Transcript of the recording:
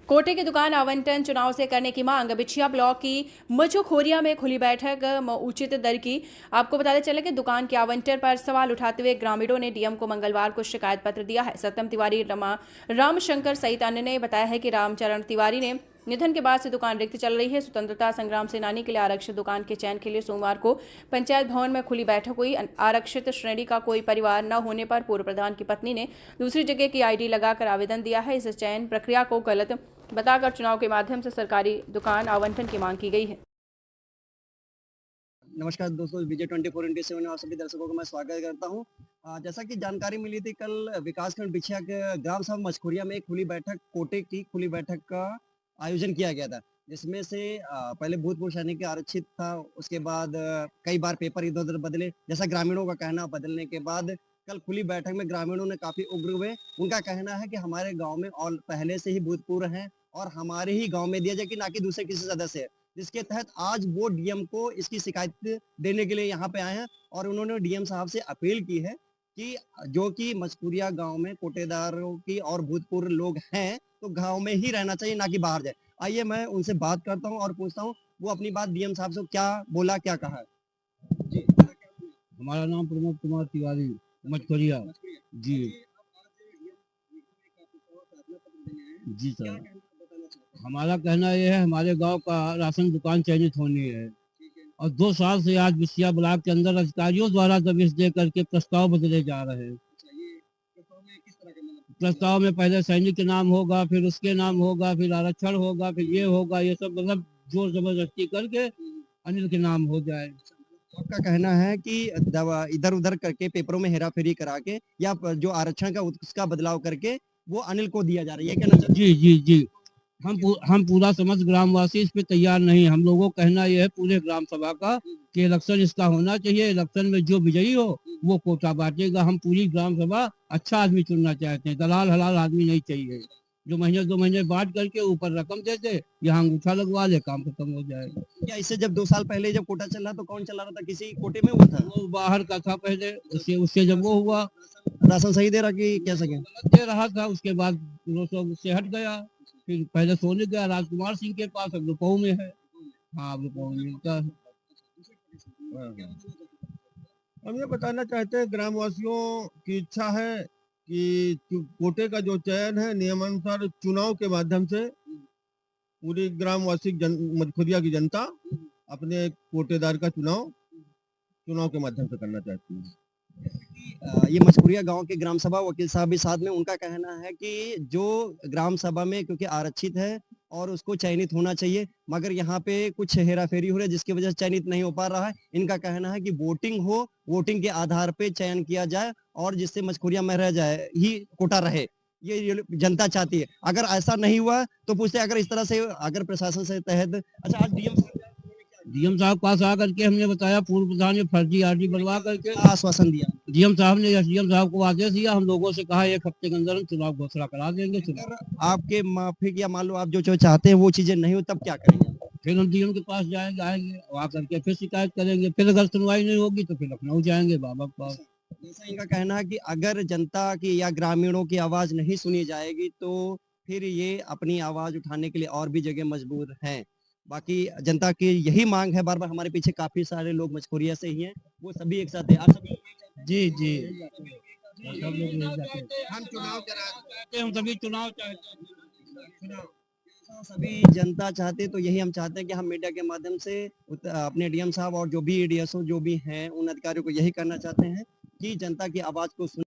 कोटे की दुकान आवंटन चुनाव से करने की मांग। बिछिया ब्लॉक की मचुखोरिया में खुली बैठक उचित दर की। आपको बताते चले कि दुकान के आवंटन पर सवाल उठाते हुए ग्रामीणों ने डीएम को मंगलवार को शिकायत पत्र दिया है। सत्यम तिवारी, रामशंकर सहित अन्य ने बताया है कि रामचरण तिवारी ने निधन के बाद से दुकान रिक्त चल रही है। स्वतंत्रता संग्राम सेनानी के लिए आरक्षित दुकान के चयन के लिए सोमवार को पंचायत भवन में खुली बैठक हुई। आरक्षित श्रेणी का कोई परिवार न होने पर पूर्व प्रधान की पत्नी ने दूसरी जगह की आईडी लगाकर आवेदन दिया है। इस चयन प्रक्रिया को गलत बताकर चुनाव के माध्यम से सरकारी दुकान आवंटन की मांग की गई है। नमस्कार दोस्तों, विजय 24/7 में आप सभी दर्शकों का मैं स्वागत करता हूं। जैसा कि जानकारी मिली थी, कल विकासखंड बिछिया के ग्राम सभा मछखुरिया में एक खुली बैठक, कोटे की खुली बैठक का आयोजन किया गया था, जिसमें से पहले भूतपूर्व सैनिक आरक्षित था। उसके बाद कई बार पेपर इधर उधर बदले, जैसा ग्रामीणों का कहना। बदलने के बाद कल खुली बैठक में ग्रामीणों ने काफी उग्र हुए। उनका कहना है कि हमारे गाँव में और पहले से ही भूतपूर्व है और हमारे ही गाँव में दिया जाए कि ना कि दूसरे किसी सदस्य है, जिसके तहत आज वो डीएम को इसकी शिकायत देने के लिए यहाँ पे आए हैं। और उन्होंने डीएम साहब से अपील की है कि जो कि मछकुरिया गांव में कोटेदारों की और भूतपूर्व लोग हैं, तो गांव में ही रहना चाहिए, ना कि बाहर जाए। आइए मैं उनसे बात करता हूँ और पूछता हूँ वो अपनी बात डीएम साहब से क्या बोला, क्या कहा है। जी, हमारा नाम प्रमोद कुमार तिवारी, मचखोरिया। जी जी सर, हमारा कहना यह है, हमारे गांव का राशन दुकान चयनित होनी है और 2 साल से आज बिछिया ब्लॉक के अंदर अधिकारियों द्वारा दबिश दे करके प्रस्ताव बदले जा रहे हैं। प्रस्ताव में पहले सैनिक के नाम होगा, फिर उसके नाम होगा, फिर आरक्षण होगा, फिर ये होगा, ये सब मतलब जोर जबरदस्ती करके अनिल के नाम हो जाए। आपका कहना है कि इधर उधर करके पेपरों में हेरा फेरी करा के या जो आरक्षण का उसका बदलाव करके वो अनिल को दिया जा रहा है, ये कहना चाहते जी जी जी, हम पूरा समस्त ग्रामवासी इस पे तैयार नहीं। हम लोगों का कहना यह है पूरे ग्राम सभा का कि इलेक्शन इसका होना चाहिए। इलेक्शन में जो विजयी हो वो कोटा बांटेगा। हम पूरी ग्राम सभा अच्छा आदमी चुनना चाहते हैं, दलाल हलाल आदमी नहीं चाहिए जो महीने 2 महीने बांट करके ऊपर रकम दे दे, यहाँ अंगूठा लगवा ले, काम खत्म हो जाए। क्या इससे जब 2 साल पहले जब कोटा चल रहा तो कौन चला रहा था, किसी कोटे में हुआ था? वो बाहर का था पहले, उससे उससे जब वो हुआ राशन सही दे रहा कि क्या सके? गलत दे रहा था, उसके बाद वो सब उससे हट गया। फिर पहले सोने गया राजकुमार सिंह के पास, अब रुपऊ में है। हाँ, अब रुपऊ मिलता है। हम ये बताना चाहते हैं, ग्रामवासियों की इच्छा है कि कोटे का जो चयन है नियमानुसार चुनाव के माध्यम से पूरी ग्रामवासी मधुखुरिया की जनता अपने कोटेदार का चुनाव के माध्यम से करना चाहती है। ये मछकुरिया गांव के ग्राम सभा वकील साहब भी साथ में, उनका कहना है कि जो ग्राम सभा में क्योंकि आरक्षित है और उसको चयनित होना चाहिए, मगर यहाँ पे कुछ हेरा फेरी हो रही है जिसकी वजह से चयनित नहीं हो पा रहा है। इनका कहना है कि वोटिंग हो, वोटिंग के आधार पे चयन किया जाए और जिससे मछकुरिया में रह जाए ही कोटा रहे, ये जनता चाहती है। अगर ऐसा नहीं हुआ तो पूछते अगर इस तरह से अगर प्रशासन से तहत। अच्छा, आज डीएम साहब पास आकर के हमने बताया, पूर्व प्रधान ने फर्जी आरडी बनवा करके आश्वासन दिया। डीएम साहब ने एसडीएम साहब को आदेश दिया। हम लोगों से कहा 1 हफ्ते के अंदर हम चुनाव घोषणा करा देंगे। अगर आपके माफिक या मान लो आप जो चाहते हैं वो चीजें नहीं हो तब क्या करेंगे? फिर हम डीएम के पास आएंगे, वहाँ करके फिर शिकायत करेंगे। फिर अगर सुनवाई नहीं होगी तो फिर लखनऊ जाएंगे बाबा के पास। जैसा इनका कहना है कि अगर जनता की या ग्रामीणों की आवाज नहीं सुनी जाएगी तो फिर ये अपनी आवाज उठाने के लिए और भी जगह मजबूर हैं। बाकी जनता की यही मांग है। बार बार हमारे पीछे काफी सारे लोग मछकुरिया से ही हैं, वो सभी एक साथ हैं। आप सभी जी जी, सब लोग नहीं जाते हैं। हम चुनाव चाहते हैं, हम सभी चुनाव चाहते हैं। सभी जनता चाहते तो यही हम चाहते हैं कि हम मीडिया के माध्यम से अपने डीएम साहब और जो भी एडीएसओ जो भी हैं उन अधिकारियों को यही करना चाहते हैं कि जनता की आवाज को